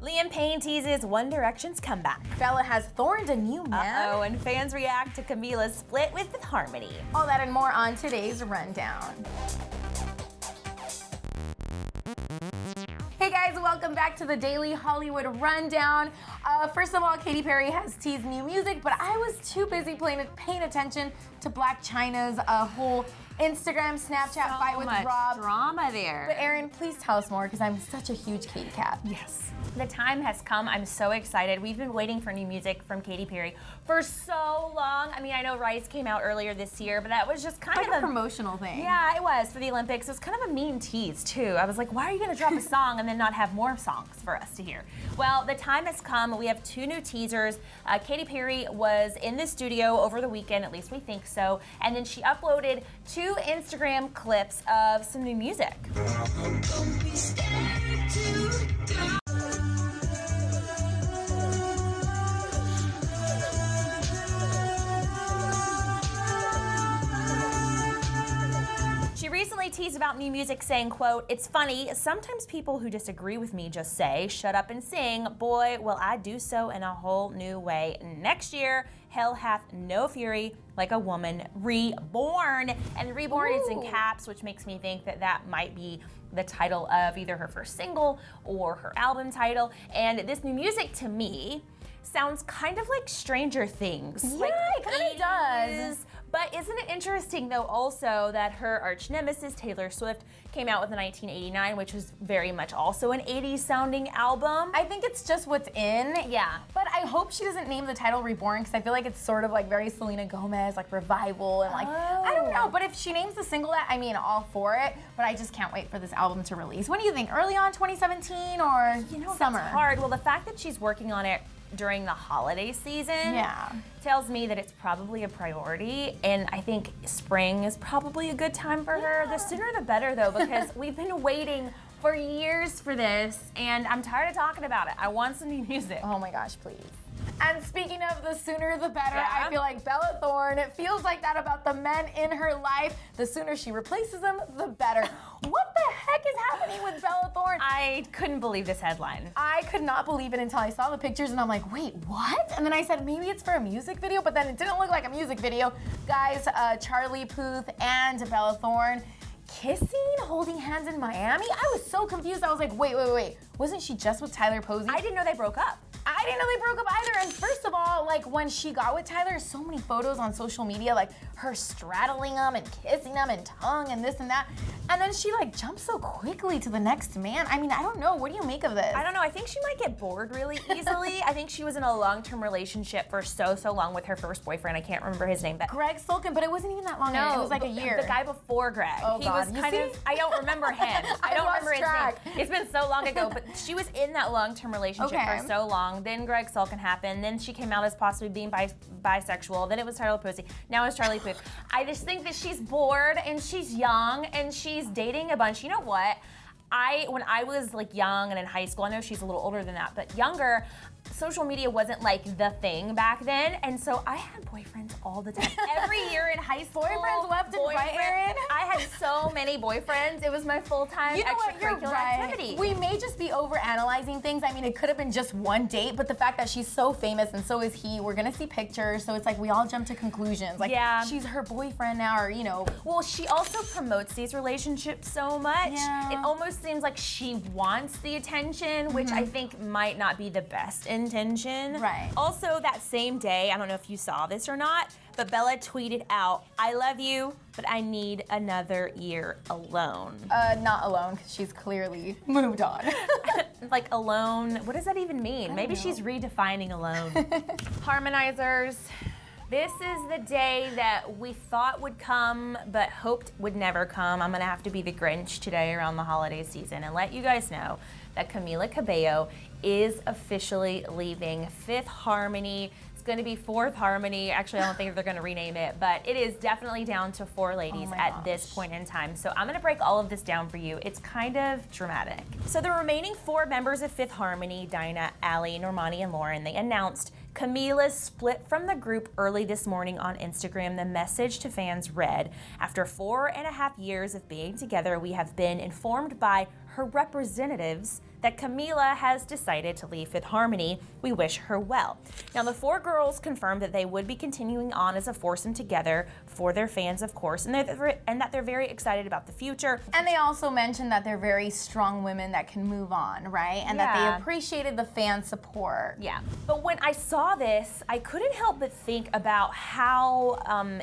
Liam Payne teases One Direction's comeback. Bella has Thorne a new man. Uh-oh, and fans react to Camila's split with Fifth Harmony. All that and more on today's Rundown. Hey guys, welcome back to the Daily Hollywood Rundown. First of all, Katy Perry has teased new music, but I was too busy paying attention to Blac Chyna's whole Instagram, Snapchat fight with Rob. Drama there. But Erin, please tell us more because I'm such a huge Katy cat. Yes. The time has come. I'm so excited. We've been waiting for new music from Katy Perry for so long. I mean, I know Rise came out earlier this year, but that was just kind Like of a promotional thing. Yeah, it was for the Olympics. It was kind of a mean tease, too. I was like, why are you going to drop a song and then not have more songs for us to hear? Well, the time has come. We have two new teasers. Katy Perry was in the studio over the weekend, at least we think so, and then she uploaded two Instagram clips of some new music. She recently teased about new music saying, quote, "It's funny, sometimes people who disagree with me just say, shut up and sing. Boy, will I do so in a whole new way. Next year, hell hath no fury like a woman reborn." And reborn is in caps, which makes me think that that might be the title of either her first single or her album title. And this new music to me sounds kind of like Stranger Things. Yeah, like it kind of does. But isn't it interesting, though, also that her arch nemesis, Taylor Swift, came out with a 1989, which was very much also an 80s sounding album? I think it's just what's in. Yeah. But I hope she doesn't name the title Reborn because I feel like it's sort of like very Selena Gomez, like revival and like, I don't know. But if she names the single that, I mean, all for it. But I just can't wait for this album to release. When do you think? Early on 2017 or summer? That's hard. Well, the fact that she's working on it during the holiday season tells me that it's probably a priority, and I think spring is probably a good time for her. The sooner the better, though, because we've been waiting for years for this, and I'm tired of talking about it. I want some new music. Oh my gosh, please. And speaking of the sooner the better, Yeah. I feel like Bella Thorne, it feels like that about the men in her life. The sooner she replaces them, the better. What the heck is happening with Bella Thorne? I couldn't believe this headline. I could not believe it until I saw the pictures and I'm like, wait, what? And then I said, maybe it's for a music video, but then it didn't look like a music video. Guys, Charlie Puth and Bella Thorne kissing, holding hands in Miami? I was so confused. I was like, wait. Wasn't she just with Tyler Posey? I didn't know they broke up. I didn't know they broke up either. And first of all, like when she got with Tyler, so many photos on social media, like her straddling him and kissing him and tongue and this and that. And then she like jumps so quickly to the next man. I mean, I don't know. What do you make of this? I don't know. I think she might get bored really easily. I think she was in a long-term relationship for so long with her first boyfriend. I can't remember his name, but Greg Sulkin, but it wasn't even that long ago. It was like a year. The guy before Greg. Oh, he God. was You kind see? of, I don't remember him. I don't lost remember track. his name. It's been so long ago, but she was in that long-term relationship for so long. Then Greg Sulkin happened. Then she came out as possibly being bisexual. Then it was Tyler Posey. Now it's Charlie Puth. I just think that she's bored and she's young and she's dating a bunch. You know what? When I was like young and in high school, I know she's a little older than that, but younger, social media wasn't like the thing back then, and so I had boyfriends all the time. Every year in high school, Boyfriends left and right, Erin. I had so many boyfriends. It was my full-time extracurricular activity. We may just be overanalyzing things. I mean, it could have been just one date, but the fact that she's so famous and so is he, we're gonna see pictures, so it's like we all jump to conclusions. Like, she's her boyfriend now, or you know. Well, she also promotes these relationships so much. Yeah. It almost seems like she wants the attention, which I think might not be the best intention. Right. Also, that same day, I don't know if you saw this or not, but Bella tweeted out, "I love you, but I need another year alone." Not alone, because she's clearly moved on. Like alone, what does that even mean? Maybe she's redefining alone. Harmonizers. This is the day that we thought would come, but hoped would never come. I'm gonna have to be the Grinch today around the holiday season and let you guys know that Camila Cabello is officially leaving Fifth Harmony. It's gonna be Fourth Harmony. Actually, I don't think they're gonna rename it, but it is definitely down to four ladies at this point in time. So I'm gonna break all of this down for you. It's kind of dramatic. So the remaining four members of Fifth Harmony, Dinah, Allie, Normani, and Lauren, they announced Camila split from the group early this morning on Instagram. The message to fans read, "After 4.5 years of being together, we have been informed by her representatives that Camila has decided to leave Fifth Harmony. We wish her well. Now, the 4 girls confirmed that they would be continuing on as a foursome together for their fans, of course, and that they're very excited about the future. And they also mentioned that they're very strong women that can move on, right? And that they appreciated the fan support. Yeah. But when I saw this, I couldn't help but think about how,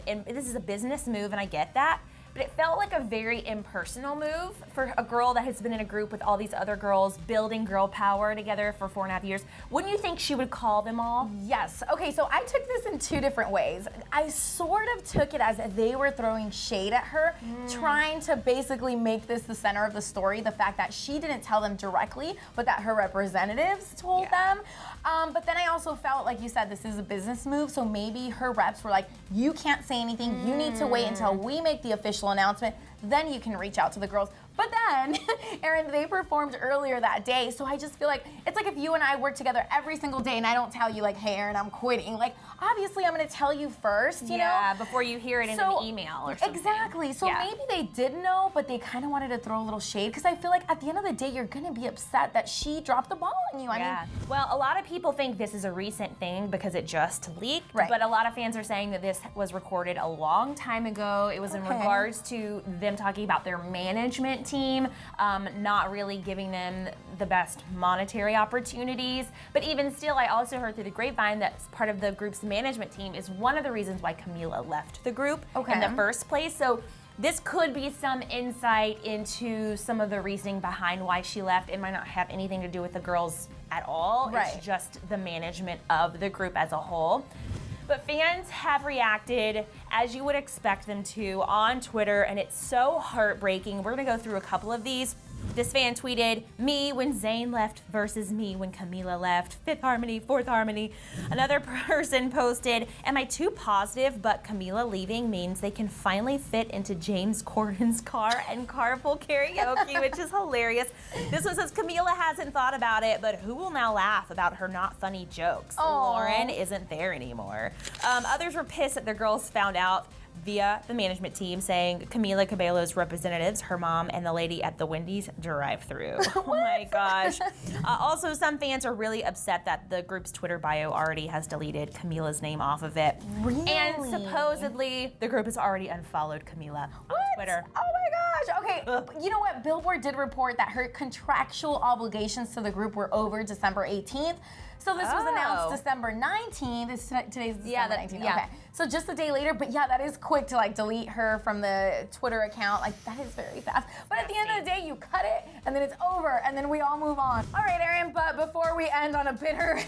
and this is a business move, and I get that, but it felt like a very impersonal move for a girl that has been in a group with all these other girls building girl power together for 4.5 years. Wouldn't you think she would call them all? Yes. Okay, so I took this in 2 different ways. I sort of took it as they were throwing shade at her, trying to basically make this the center of the story, the fact that she didn't tell them directly, but that her representatives told them. But then I also felt, like you said, this is a business move, so maybe her reps were like, you can't say anything, you need to wait until we make the official announcement, then you can reach out to the girls. But then, Erin, they performed earlier that day, so I just feel like, it's like if you and I work together every single day and I don't tell you, like, hey, Erin, I'm quitting. Like, obviously I'm gonna tell you first, you know? Yeah, before you hear it in an email or something. Exactly, so maybe they did know, but they kind of wanted to throw a little shade, because I feel like at the end of the day, you're gonna be upset that she dropped the ball on you. I mean, well, a lot of people think this is a recent thing because it just leaked, but a lot of fans are saying that this was recorded a long time ago. It was in regards to them talking about their management team, not really giving them the best monetary opportunities. But even still, I also heard through the grapevine that part of the group's management team is one of the reasons why Camila left the group in the first place. So this could be some insight into some of the reasoning behind why she left. It might not have anything to do with the girls at all. It's just the management of the group as a whole. But fans have reacted as you would expect them to on Twitter, and it's so heartbreaking. We're gonna go through a couple of these. This fan tweeted, "Me when Zayn left versus me when Camila left. Fifth Harmony, Fourth Harmony." Another person posted, "Am I too positive, but Camila leaving means they can finally fit into James Corden's car and carpool karaoke," which is hilarious. This one says, "Camila hasn't thought about it, but who will now laugh about her not funny jokes? Lauren isn't there anymore." Others were pissed that their girls found out via the management team, saying Camila Cabello's representatives, her mom, and the lady at the Wendy's drive-thru. Oh my gosh. Also, some fans are really upset that the group's Twitter bio already has deleted Camila's name off of it. Really? And supposedly, the group has already unfollowed Camila on Twitter. Oh my gosh. Okay, you know what? Billboard did report that her contractual obligations to the group were over December 18th. So this was announced December 19th. Today's December 19th. Okay. So just a day later, but yeah, that is quick to like delete her from the Twitter account. Like that is very fast. But at the end of the day, you cut it and then it's over and then we all move on. All right, Erin, but before we end on a bitter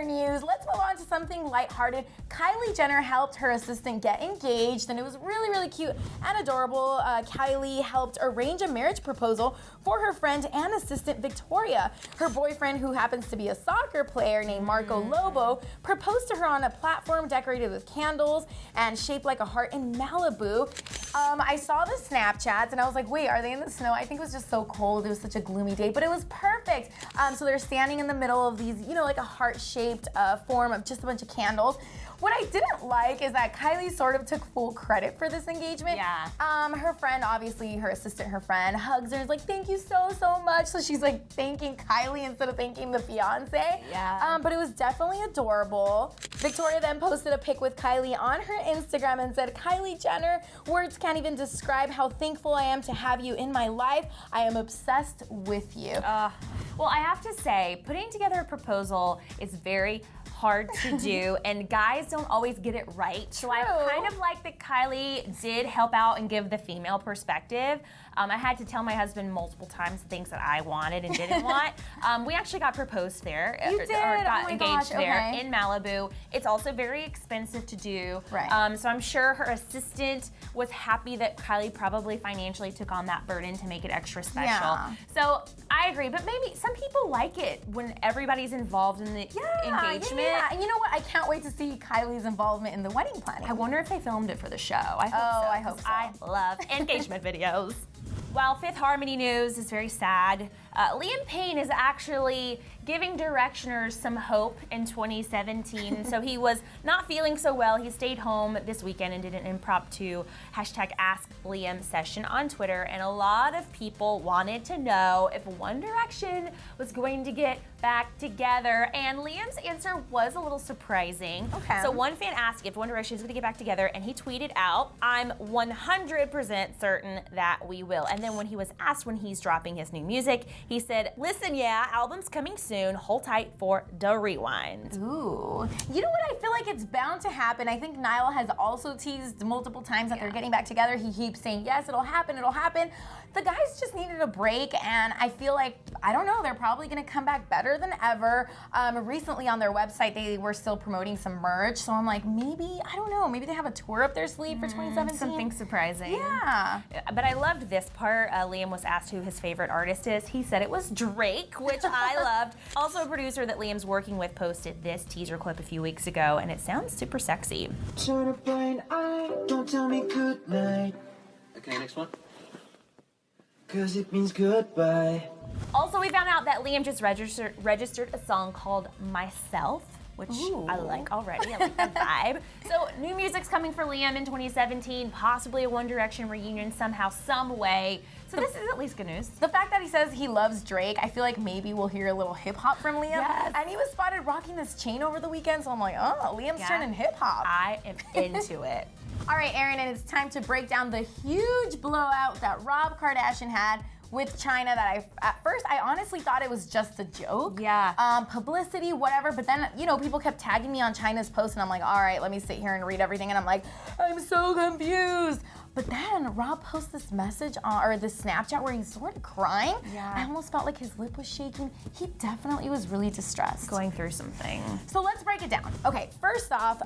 news, let's move on to something lighthearted. Kylie Jenner helped her assistant get engaged and it was really, really cute and adorable. Kylie helped arrange a marriage proposal for her friend and assistant Victoria. Her boyfriend, who happens to be a soccer player named Marco Lobo, proposed to her on a platform decorated with candles and shaped like a heart in Malibu. I saw the Snapchats and I was like, wait, are they in the snow? I think it was just so cold. It was such a gloomy day, but it was perfect. So they're standing in the middle of these, you know, like a heart-shaped form of just a bunch of candles. What I didn't like is that Kylie sort of took full credit for this engagement. Yeah. Her friend, obviously her assistant, her friend, hugs her and is like, thank you so, so much. So she's like thanking Kylie instead of thanking the fiance. Yeah. But it was definitely adorable. Victoria then posted a pic with Kylie on her Instagram and said, "Kylie Jenner, words can't even describe how thankful I am to have you in my life. I am obsessed with you." Well, I have to say, putting together a proposal is very hard to do, and guys don't always get it right. So I kind of like that Kylie did help out and give the female perspective. I had to tell my husband multiple times the things that I wanted and didn't want. We actually got proposed there, You did? or got engaged there Okay. in Malibu. It's also very expensive to do. Right. So I'm sure her assistant was happy that Kylie probably financially took on that burden to make it extra special. Yeah. So I agree, but maybe some people like it when everybody's involved in the engagement. Yeah, and you know what? I can't wait to see Kylie's involvement in the wedding planning. I wonder if they filmed it for the show. I hope so. I hope so. I love engagement videos. While Fifth Harmony news is very sad, Liam Payne is actually giving directioners some hope in 2017. So he was not feeling so well. He stayed home this weekend and did an impromptu #AskLiam session on Twitter. And a lot of people wanted to know if One Direction was going to get back together. And Liam's answer was a little surprising. Okay. So one fan asked if One Direction is going to get back together, and he tweeted out, "I'm 100% certain that we will." And then when he was asked when he's dropping his new music, he said, "Listen, yeah, album's coming soon. Hold tight for the rewind." Ooh. You know what? I feel like it's bound to happen. I think Niall has also teased multiple times that they're getting back together. He keeps saying, yes, it'll happen, it'll happen. The guys just needed a break, and I feel like, I don't know, they're probably going to come back better than ever. Recently on their website, they were still promoting some merch, so I'm like, maybe, I don't know, maybe they have a tour up their sleeve for 2017. Something surprising. Yeah. But I loved this part. Liam was asked who his favorite artist is. He said it was Drake, which I loved. Also, a producer that Liam's working with posted this teaser clip a few weeks ago, and it sounds super sexy. Turn a blind eye, don't tell me goodnight. Okay, next one. 'Cause it means goodbye. Also, we found out that Liam just registered a song called Myself, which I like already. I like that vibe. So new music's coming for Liam in 2017, possibly a One Direction reunion somehow, some way. So this is at least good news. The fact that he says he loves Drake, I feel like maybe we'll hear a little hip hop from Liam. Yes. And he was spotted rocking this chain over the weekend, so I'm like, oh, Liam's turning hip hop. I am into it. All right, Erin, and it's time to break down the huge blowout that Rob Kardashian had with China that at first I honestly thought it was just a joke. Yeah. Publicity, whatever, but then, people kept tagging me on China's post and I'm like, all right, let me sit here and read everything, and I'm like, I'm so confused. But then Rob posted this message or this Snapchat where he's sort of crying. Yeah. I almost felt like his lip was shaking. He definitely was really distressed. Going through something. So let's break it down. Okay, first off,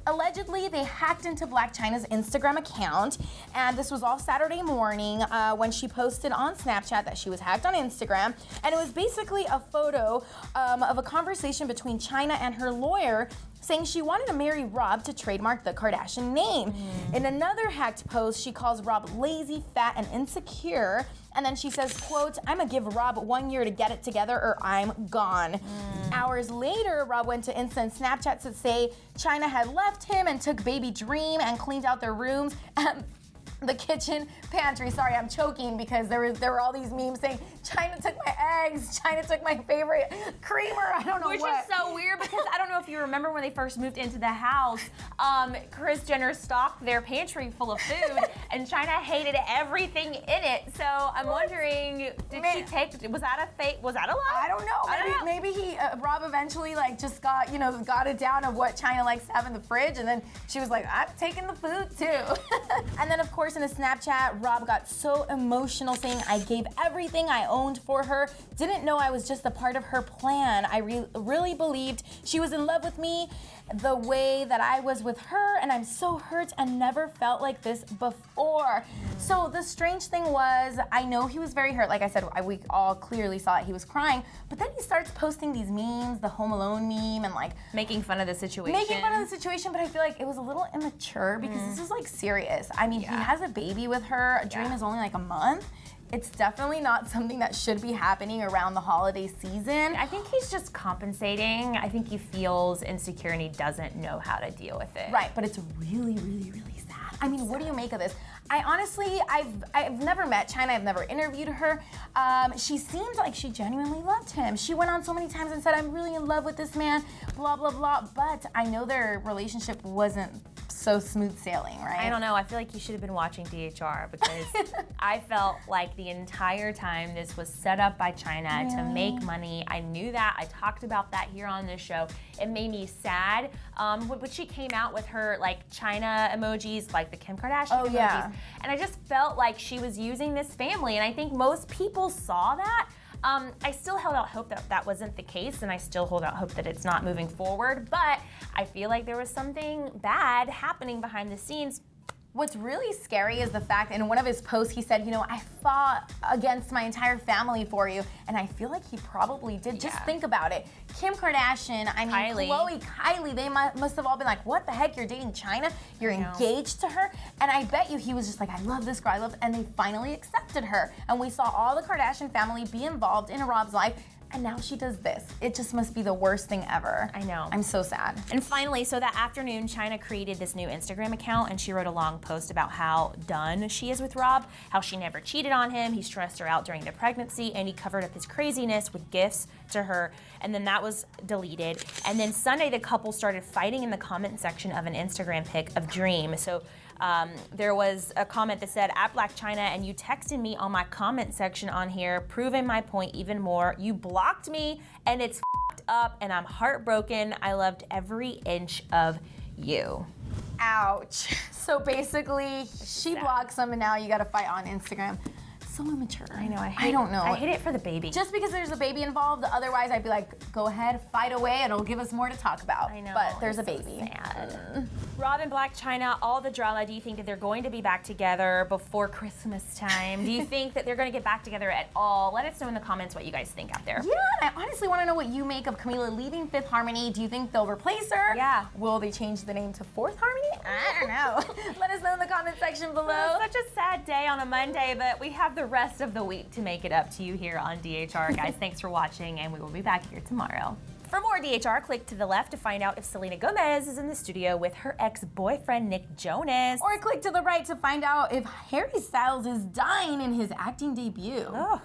allegedly they hacked into Blac Chyna's Instagram account, and this was all Saturday morning when she posted on Snapchat that she was hacked on Instagram, and it was basically a photo of a conversation between Chyna and her lawyer saying she wanted to marry Rob to trademark the Kardashian name. In another hacked post, she calls Rob lazy, fat, and insecure. And then she says, quote, "I'm gonna give Rob 1 year to get it together or I'm gone." Hours later, Rob went to Insta and Snapchat to say Chyna had left him and took baby Dream and cleaned out their rooms. The kitchen pantry. Sorry, I'm choking because there were all these memes saying Chyna took my eggs, Chyna took my favorite creamer. I don't know Which what. is so weird because I don't know if you remember when they first moved into the house, Kris Jenner stocked their pantry full of food and Chyna hated everything in it. So I'm wondering, she take? Was that a fake? Was that a lie? I don't know. Maybe he Rob eventually just got got it down of what Chyna likes to have in the fridge, and then she was like, I'm taking the food too. And then of course in a Snapchat, Rob got so emotional saying, "I gave everything I owned for her. Didn't know I was just a part of her plan. I really believed she was in love with me the way that I was with her, and I'm so hurt and never felt like this before." So the strange thing was, I know he was very hurt. Like I said, we all clearly saw it. He was crying, but then he starts posting these memes, the Home Alone meme, and making fun of the situation. Making fun of the situation, but I feel like it was a little immature because this is serious. I mean, he has a baby with her. Dream is only a month. It's definitely not something that should be happening around the holiday season. I think he's just compensating. I think he feels insecure and he doesn't know how to deal with it. Right, but it's really, really, really sad. I mean, what do you make of this? I honestly, I've never met Chyna. I've never interviewed her. She seemed like she genuinely loved him. She went on so many times and said, "I'm really in love with this man," blah, blah, blah. But I know their relationship wasn't so smooth sailing, right? I don't know. I feel like you should have been watching DHR because I felt like the entire time this was set up by Chyna to make money. I knew that. I talked about that here on this show. It made me sad. But she came out with her Chyna emojis, like the Kim Kardashian emojis. Yeah. And I just felt like she was using this family. And I think most people saw that. I still held out hope that that wasn't the case, and I still hold out hope that it's not moving forward, but I feel like there was something bad happening behind the scenes. What's really scary is the fact, in one of his posts, he said, you know, I fought against my entire family for you. And I feel like he probably did. Just think about it. Kim Kardashian, I mean, Kylie, they must have all been like, what the heck, you're dating China? You're engaged to her? And I bet you he was just like, I love this girl, I love it. And they finally accepted her. And we saw all the Kardashian family be involved in Rob's life. And now she does this. It just must be the worst thing ever. I know. I'm so sad. And finally, so that afternoon, China created this new Instagram account and she wrote a long post about how done she is with Rob, how she never cheated on him, he stressed her out during the pregnancy, and he covered up his craziness with gifts to her, and then that was deleted. And then Sunday, the couple started fighting in the comment section of an Instagram pic of Dream. So there was a comment that said, at Black China, and you texted me on my comment section on here, proving my point even more. You blocked me, and it's f***ed up, and I'm heartbroken. I loved every inch of you. Ouch. So basically, she blocks him, and now you gotta fight on Instagram. So immature. I know, I don't know. I hate it for the baby. Just because there's a baby involved, otherwise I'd be like, go ahead, fight away, it'll give us more to talk about. I know. But there's a so baby. Sad. Rob and Black China, all the drama. Do you think that they're going to be back together before Christmas time? Do you think that they're going to get back together at all? Let us know in the comments what you guys think out there. Yeah, and I honestly want to know what you make of Camila leaving Fifth Harmony. Do you think they'll replace her? Yeah. Will they change the name to Fourth Harmony? I don't know. Let us know in the comment section below. It's such a sad day on a Monday, but we have the rest of the week to make it up to you here on DHR. Guys, thanks for watching, and we will be back here tomorrow. For more DHR, click to the left to find out if Selena Gomez is in the studio with her ex-boyfriend, Nick Jonas. Or click to the right to find out if Harry Styles is dying in his acting debut. Oh.